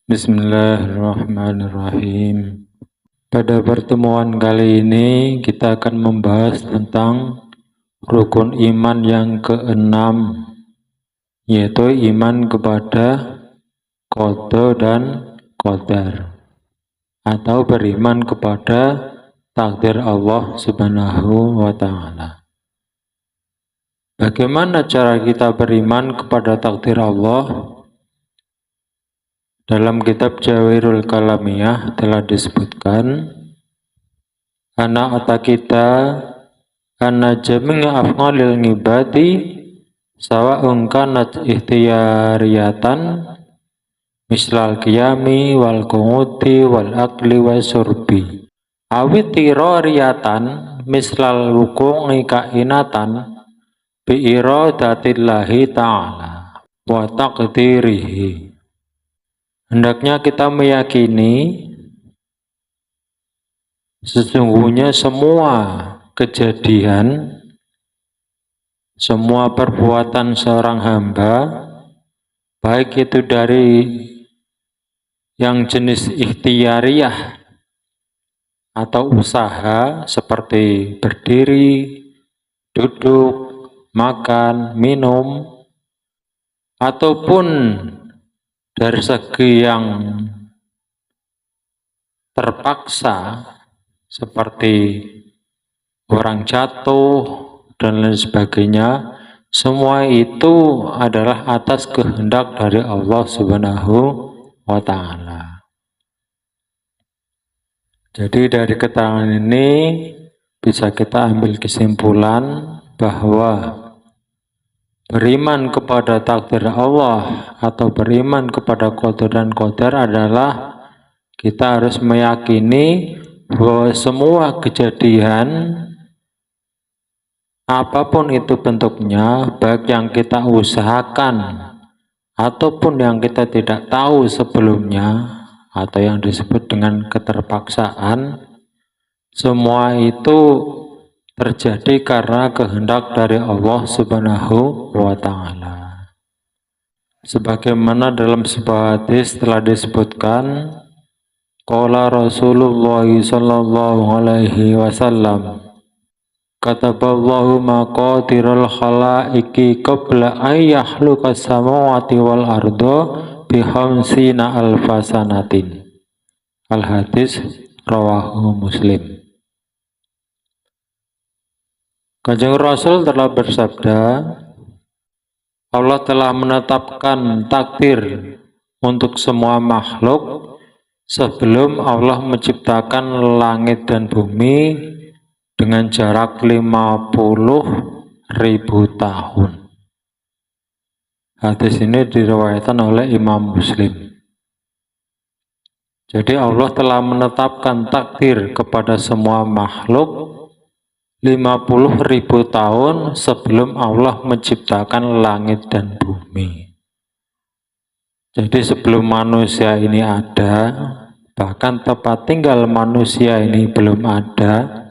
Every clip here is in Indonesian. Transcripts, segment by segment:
Bismillahirrahmanirrahim. Pada pertemuan kali ini kita akan membahas tentang rukun iman yang keenam, yaitu iman kepada qada dan qadar, atau beriman kepada takdir Allah Subhanahu wa Ta'ala. Bagaimana cara kita beriman kepada takdir Allah? Dalam kitab Jawahirul Kalamiyah telah disebutkan, ana atakita anna jami'a af'alil ngibati sawa'un kanat ikhtiyariyatan mislal qiyami wal qu'udi wal akli wa surbi awit tirariyatan mislal wuku'i kainatan bi iradatillahi ta'ala wa taqdirihi. Hendaknya kita meyakini sesungguhnya semua kejadian, semua perbuatan seorang hamba, baik itu dari yang jenis ikhtiyariyah atau usaha seperti berdiri, duduk, makan, minum, ataupun dari segi yang terpaksa seperti orang jatuh dan lain sebagainya, semua itu adalah atas kehendak dari Allah Subhanahu wa Ta'ala. Jadi dari keterangan ini bisa kita ambil kesimpulan bahwa beriman kepada takdir Allah atau beriman kepada qada dan qadar adalah kita harus meyakini bahwa semua kejadian apapun itu bentuknya, baik yang kita usahakan ataupun yang kita tidak tahu sebelumnya atau yang disebut dengan keterpaksaan, semua itu terjadi karena kehendak dari Allah Subhanahu wa Ta'ala. Sebagaimana dalam sebuah hadis telah disebutkan, qala Rasulullah sallallahu alaihi wasallam, kataballahu maqadiral khalaiqi qabla an yakhluqas samawati wal arda bi khamsina alfasanatin. Al-hadis rawahu Muslim. Kanjeng Rasul telah bersabda, Allah telah menetapkan takdir untuk semua makhluk sebelum Allah menciptakan langit dan bumi dengan jarak 50.000 tahun. Hadis ini diriwayatkan oleh Imam Muslim. Jadi Allah telah menetapkan takdir kepada semua makhluk 50.000 tahun sebelum Allah menciptakan langit dan bumi. Jadi sebelum manusia ini ada, bahkan tempat tinggal manusia ini belum ada,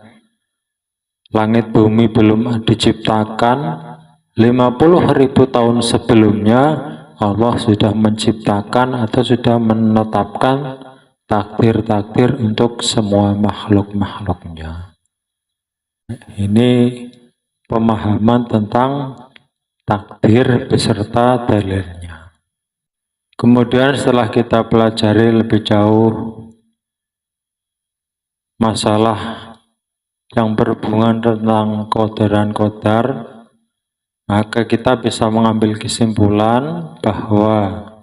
langit bumi belum diciptakan, 50.000 tahun sebelumnya Allah sudah menciptakan atau sudah menetapkan takdir-takdir untuk semua makhluk-makhluknya. Ini pemahaman tentang takdir beserta dalilnya. Kemudian setelah kita pelajari lebih jauh masalah yang berhubungan tentang qada dan qadar, maka kita bisa mengambil kesimpulan bahwa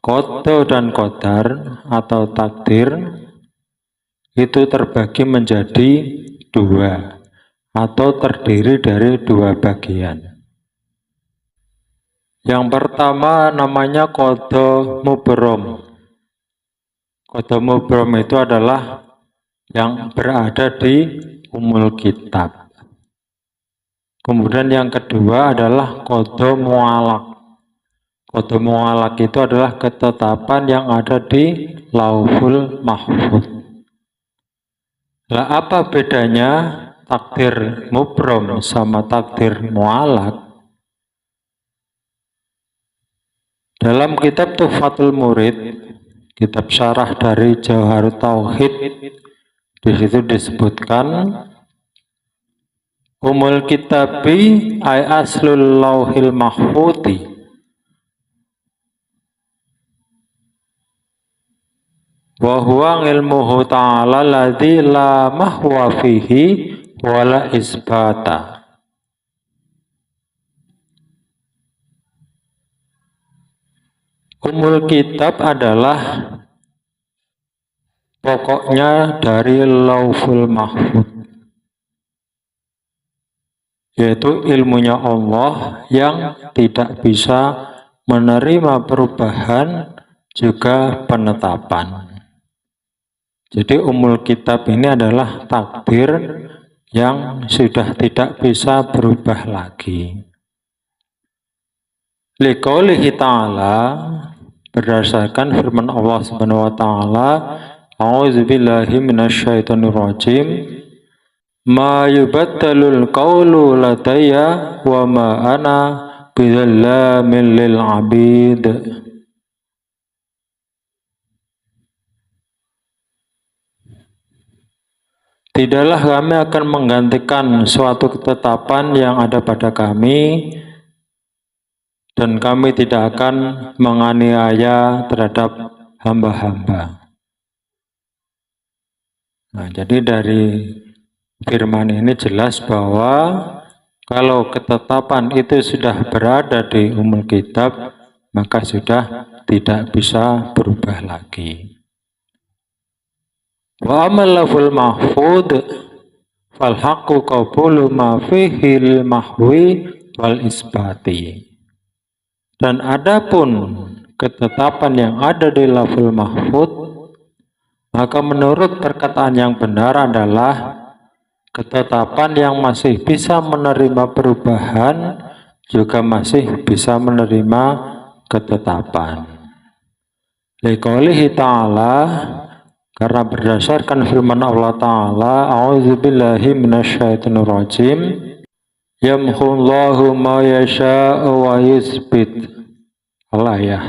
qada dan qadar atau takdir itu terbagi menjadi dua atau terdiri dari dua bagian. Yang pertama namanya qada mubrom. Qada mubrom itu adalah yang berada di umul kitab. Kemudian yang kedua adalah qada mu'allaq. Qada mu'allaq itu adalah ketetapan yang ada di Lauhul Mahfuz. Lah apa bedanya takdir mubrom sama takdir mu'allaq? Dalam kitab Tuhfatul Murid, kitab syarah dari Jawharut Tauhid, di situ disebutkan Umul kitabi ay aslul lauhil mahfuti wa huwa ilmuhu ta'ala ladzi la mahwa fihi wala isbata. Umul kitab adalah pokoknya dari Lauhul Mahfuz, yaitu ilmunya Allah yang tidak bisa menerima perubahan juga penetapan. Jadi umul kitab ini adalah takdir yang sudah tidak bisa berubah lagi. Liqaulihi ta'ala, berdasarkan firman Allah Subhanahu wa taala, A'udzubillahi minasyaitonirrajim. Ma yubaddalul qawlu ladayya wa ma ana bidzallamin lil 'abid. Tidaklah kami akan menggantikan suatu ketetapan yang ada pada kami, dan kami tidak akan menganiaya terhadap hamba-hamba. Nah, jadi dari firman ini jelas bahwa kalau ketetapan itu sudah berada di umul kitab, maka sudah tidak bisa berubah lagi. Wa amal laful mahfud fal haqqu qabulu ma fihi lil mahwi wal isbati. Dan adapun ketetapan yang ada di laful mahfud, maka menurut perkataan yang benar adalah ketetapan yang masih bisa menerima perubahan juga masih bisa menerima ketetapan. Liqaulihi ta'ala, karena berdasarkan firman Allah Ta'ala, A'udzubillahi minasyaitonirrajim, yamhullahu ma yasha'u wa yusbit. Allah ya.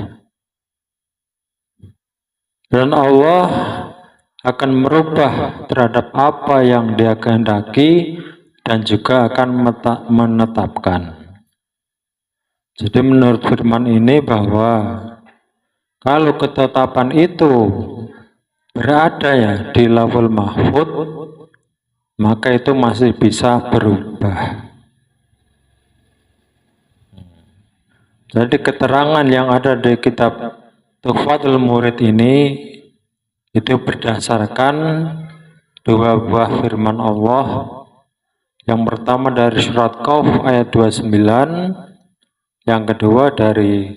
Dan Allah akan merubah terhadap apa yang Dia kehendaki dan juga akan menetapkan. Jadi menurut firman ini bahwa kalau ketetapan itu berada ya di Lauhul Mahfuz, maka itu masih bisa berubah. Jadi keterangan yang ada di kitab Tuhfatul Murid ini itu berdasarkan dua buah firman Allah. Yang pertama dari surat Qaf ayat 29, yang kedua dari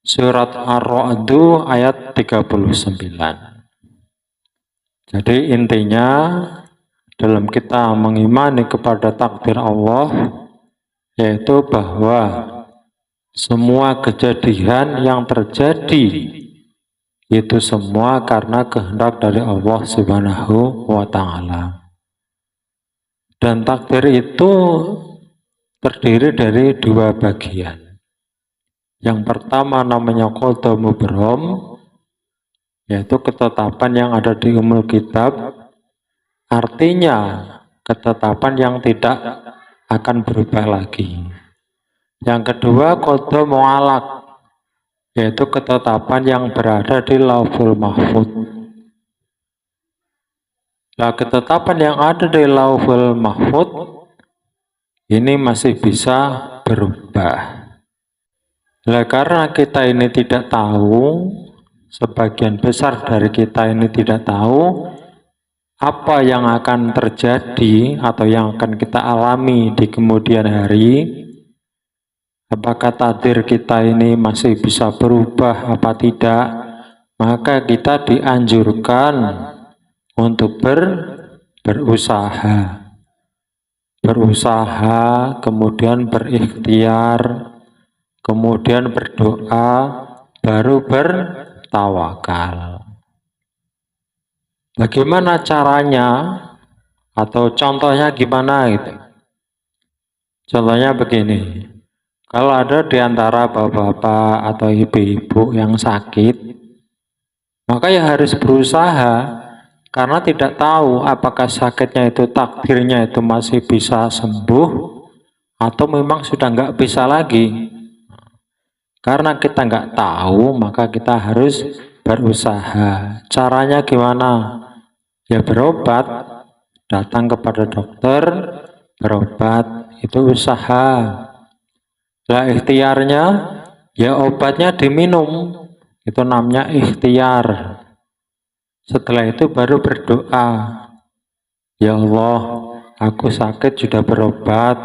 surat Ar-Ra'd ayat 39. Jadi intinya dalam kita mengimani kepada takdir Allah, yaitu bahwa semua kejadian yang terjadi itu semua karena kehendak dari Allah Subhanahu wa Ta'ala. Dan takdir itu terdiri dari dua bagian. Yang pertama namanya qada mubrom, yaitu ketetapan yang ada di umul kitab, artinya ketetapan yang tidak akan berubah lagi. Yang kedua qada mu'allaq, yaitu ketetapan yang berada di Lauhul Mahfuz. Nah, ketetapan yang ada di Lauhul Mahfuz ini masih bisa berubah. Nah, karena kita ini tidak tahu, sebagian besar dari kita ini tidak tahu apa yang akan terjadi atau yang akan kita alami di kemudian hari. Apakah takdir kita ini masih bisa berubah apa tidak? Maka kita dianjurkan untuk berusaha, kemudian berikhtiar, kemudian berdoa, baru bertawakal. Bagaimana caranya atau contohnya gimana gitu? Contohnya begini. Kalau ada di antara bapak-bapak atau ibu-ibu yang sakit, maka ya harus berusaha, karena tidak tahu apakah sakitnya itu takdirnya itu masih bisa sembuh atau memang sudah nggak bisa lagi. Karena kita nggak tahu, maka kita harus berusaha. Caranya gimana? Ya berobat, datang kepada dokter, berobat, itu usaha. Lah ikhtiarnya, ya obatnya diminum, itu namanya ikhtiar. Setelah itu baru berdoa, ya Allah, aku sakit sudah berobat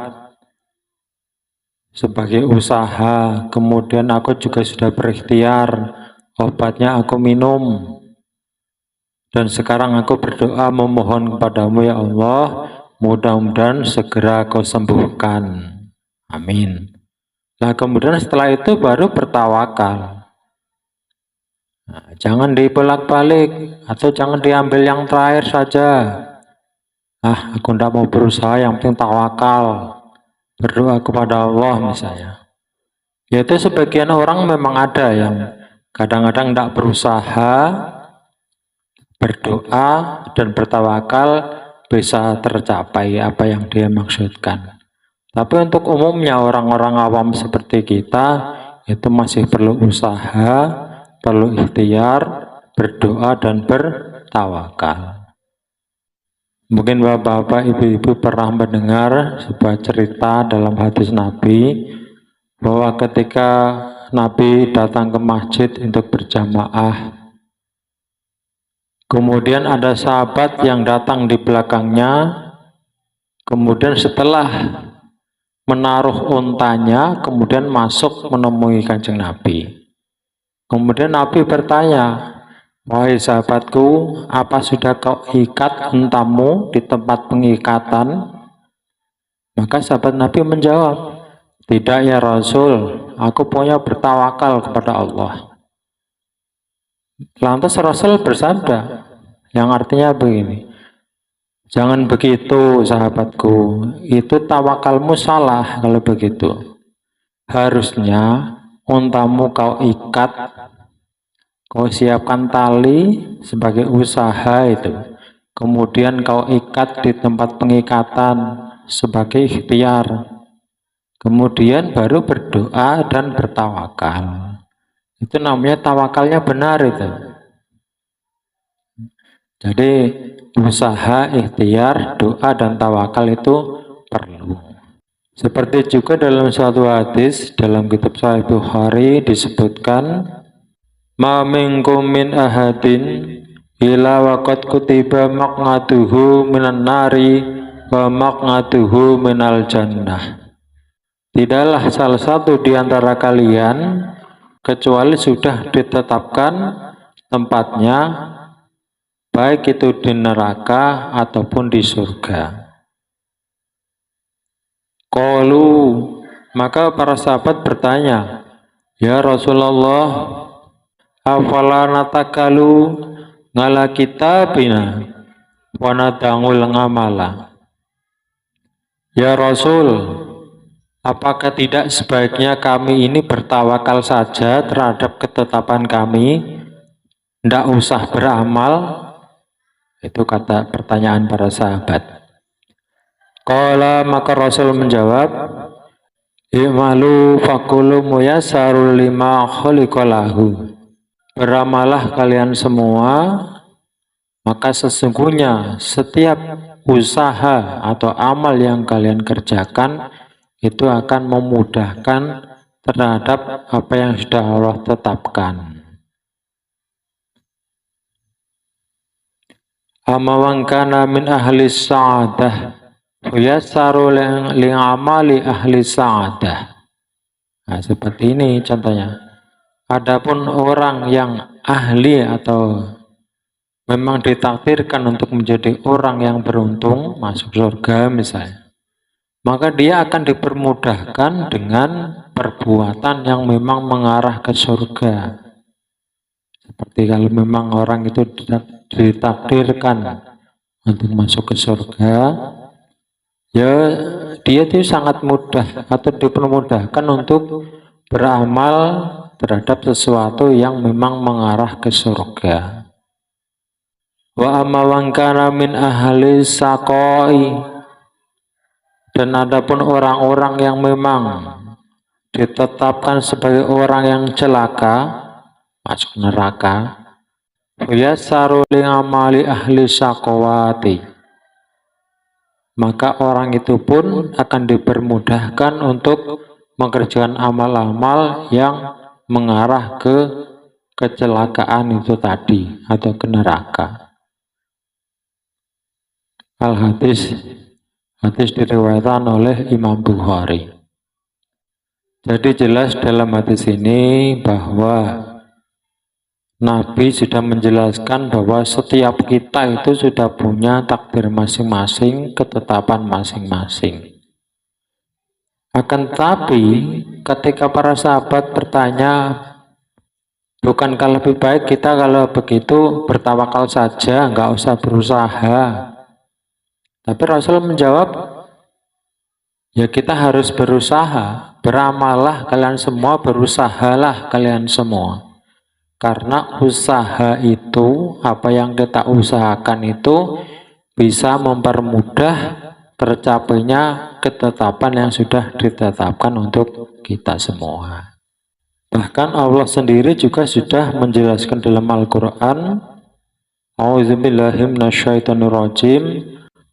sebagai usaha, kemudian aku juga sudah berikhtiar, obatnya aku minum, dan sekarang aku berdoa memohon kepadamu ya Allah, mudah-mudahan segera kau sembuhkan. Amin. Nah kemudian setelah itu baru bertawakal. Nah, jangan dibolak-balik atau jangan diambil yang terakhir saja. Aku tidak mau berusaha, yang penting tawakal, berdoa kepada Allah misalnya. Yaitu sebagian orang memang ada yang kadang-kadang tidak berusaha, berdoa dan bertawakal bisa tercapai apa yang dia maksudkan. Tapi untuk umumnya orang-orang awam seperti kita itu masih perlu usaha, perlu ikhtiar, berdoa dan bertawakal. Mungkin bapak-bapak, ibu-ibu pernah mendengar sebuah cerita dalam hadis Nabi bahwa ketika Nabi datang ke masjid untuk berjamaah, kemudian ada sahabat yang datang di belakangnya, kemudian setelah menaruh untanya, kemudian masuk menemui Kanjeng Nabi. Kemudian Nabi bertanya, wahai sahabatku, apa sudah kau ikat untamu di tempat pengikatan? Maka sahabat Nabi menjawab, tidak ya Rasul, aku punya bertawakal kepada Allah. Lantas Rasul bersabda, yang artinya begini, jangan begitu sahabatku, itu tawakalmu salah kalau begitu. Harusnya untamu kau ikat, kau siapkan tali sebagai usaha itu. Kemudian kau ikat di tempat pengikatan sebagai ikhtiar. Kemudian baru berdoa dan bertawakal. Itu namanya tawakalnya benar itu. Jadi usaha, ikhtiar, doa, dan tawakal itu perlu. Seperti juga dalam suatu hadis dalam kitab Sahih Bukhari disebutkan, ma minkum min ahadin ila waqad kutiba maq'aduhu minan nari wa maq'aduhu minal jannah. Tidaklah salah satu di antara kalian kecuali sudah ditetapkan tempatnya, baik itu di neraka ataupun di surga. Qalu, maka para sahabat bertanya, ya Rasulullah, afala natakalu ngala kitabina wa nadangul ngamala. Ya Rasul, apakah tidak sebaiknya kami ini bertawakal saja terhadap ketetapan kami, tidak usah beramal? Itu kata pertanyaan para sahabat. Qala, maka Rasul menjawab, i'malu fakulu muyassarul lima khuliqalahu. Beramalah kalian semua, maka sesungguhnya setiap usaha atau amal yang kalian kerjakan itu akan memudahkan terhadap apa yang sudah Allah tetapkan. Amawangkana min ahli sa'adah yassaru li'amali ahli sa'adah. Nah, seperti ini contohnya. Adapun orang yang ahli atau memang ditakdirkan untuk menjadi orang yang beruntung masuk surga misalnya, maka dia akan dipermudahkan dengan perbuatan yang memang mengarah ke surga. Seperti kalau memang orang itu ditakdirkan untuk masuk ke surga, ya dia itu sangat mudah atau dipermudahkan untuk beramal terhadap sesuatu yang memang mengarah ke surga. Wa amma man kana min ahli saqoi, dan adapun orang-orang yang memang ditetapkan sebagai orang yang celaka masuk neraka, yasaru li amali ahli saqawati, maka orang itu pun akan dipermudahkan untuk mengerjakan amal-amal yang mengarah ke kecelakaan itu tadi atau ke neraka. Al-hadis diriwayatkan oleh Imam Bukhari. Jadi jelas dalam hadis ini bahwa Nabi sudah menjelaskan bahwa setiap kita itu sudah punya takdir masing-masing, ketetapan masing-masing. Akan tetapi ketika para sahabat bertanya, bukankah lebih baik kita kalau begitu bertawakal saja, nggak usah berusaha? Tapi Rasul menjawab, ya kita harus berusaha, beramallah kalian semua, berusahalah kalian semua. Karena usaha itu, apa yang kita usahakan itu bisa mempermudah tercapainya ketetapan yang sudah ditetapkan untuk kita semua. Bahkan Allah sendiri juga sudah menjelaskan dalam Al-Quran, A'udzubillahi minasyaitonirrajim,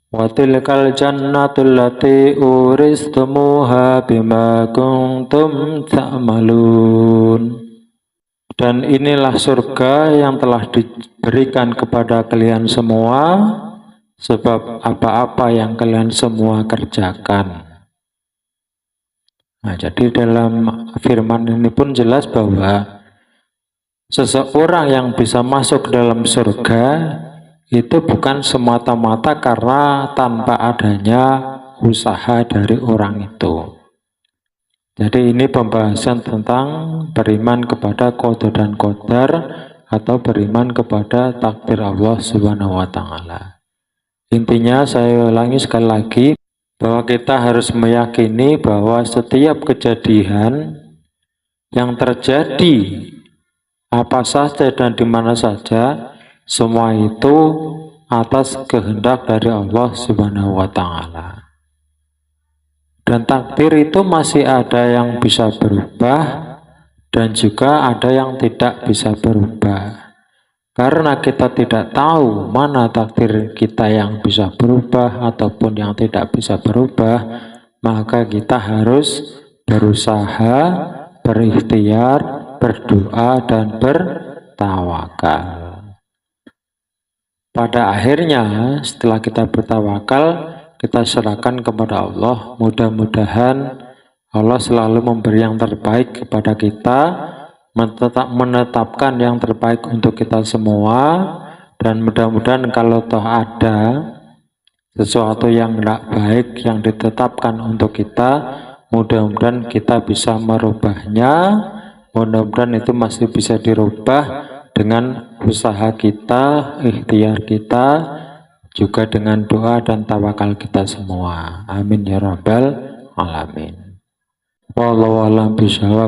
wa tilkal jannatul lati uristumuha bima kuntum ta'malun. Dan inilah surga yang telah diberikan kepada kalian semua sebab apa-apa yang kalian semua kerjakan. Nah, jadi dalam firman ini pun jelas bahwa seseorang yang bisa masuk dalam surga itu bukan semata-mata karena tanpa adanya usaha dari orang itu. Jadi ini pembahasan tentang beriman kepada qada dan qadar atau beriman kepada takdir Allah Subhanahu wa taala. Intinya saya ulangi sekali lagi bahwa kita harus meyakini bahwa setiap kejadian yang terjadi apa saja dan di mana saja, semua itu atas kehendak dari Allah Subhanahu wa taala. Dan takdir itu masih ada yang bisa berubah dan juga ada yang tidak bisa berubah. Karena kita tidak tahu mana takdir kita yang bisa berubah ataupun yang tidak bisa berubah, maka kita harus berusaha, berikhtiar, berdoa, dan bertawakal. Pada akhirnya setelah kita bertawakal, kita serahkan kepada Allah. Mudah-mudahan Allah selalu memberi yang terbaik kepada kita, menetapkan yang terbaik untuk kita semua, dan mudah-mudahan kalau toh ada sesuatu yang tidak baik yang ditetapkan untuk kita, mudah-mudahan kita bisa merubahnya. Mudah-mudahan itu masih bisa dirubah dengan usaha kita, ikhtiar kita, juga dengan doa dan tawakal kita semua. Amin ya rabbal alamin. Wallahu a'lam bishawab.